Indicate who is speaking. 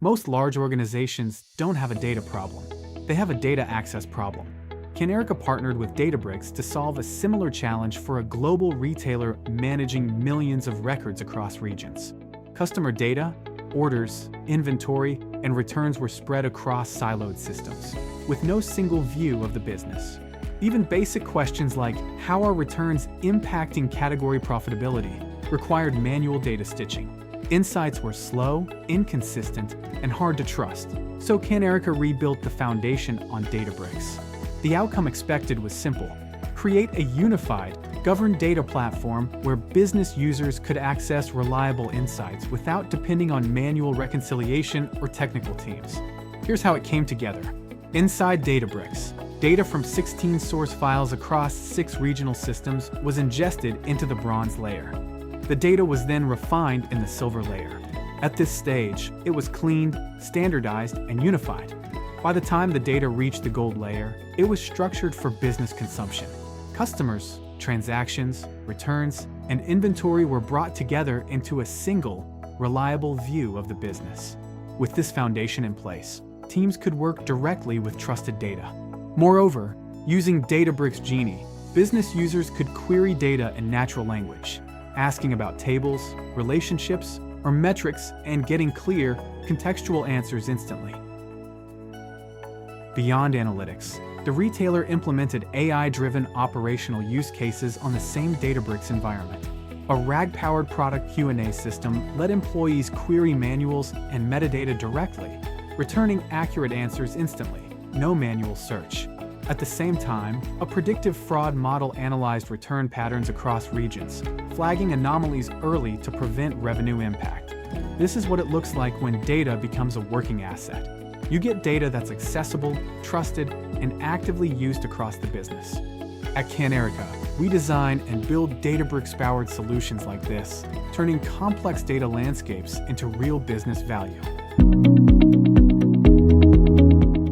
Speaker 1: Most large organizations don't have a data problem. They have a data access problem. Kanerika partnered with Databricks to solve a similar challenge for a global retailer managing millions of records across regions. Customer data, orders, inventory, and returns were spread across siloed systems, with no single view of the business. Even basic questions like, how are returns impacting category profitability, required manual data stitching. Insights were slow, inconsistent, and hard to trust, so Kanerika rebuilt the foundation on Databricks. The outcome expected was simple: create a unified, governed data platform where business users could access reliable insights without depending on manual reconciliation or technical teams. Here's how it came together. Inside Databricks, data from 16 source files across 6 regional systems was ingested into the bronze layer. The data was then refined in the silver layer. At this stage, it was cleaned, standardized, and unified. By the time the data reached the gold layer, it was structured for business consumption. Customers, transactions, returns, and inventory were brought together into a single, reliable view of the business. With this foundation in place, teams could work directly with trusted data. Moreover, using Databricks Genie, business users could query data in natural language, asking about tables, relationships, or metrics and getting clear, contextual answers instantly. Beyond analytics, the retailer implemented AI-driven operational use cases on the same Databricks environment. A RAG-powered product Q&A system let employees query manuals and metadata directly, returning accurate answers instantly, no manual search. At the same time, a predictive fraud model analyzed return patterns across regions, flagging anomalies early to prevent revenue impact. This is what it looks like when data becomes a working asset. You get data that's accessible, trusted, and actively used across the business. At Kanerika, we design and build Databricks-powered solutions like this, turning complex data landscapes into real business value.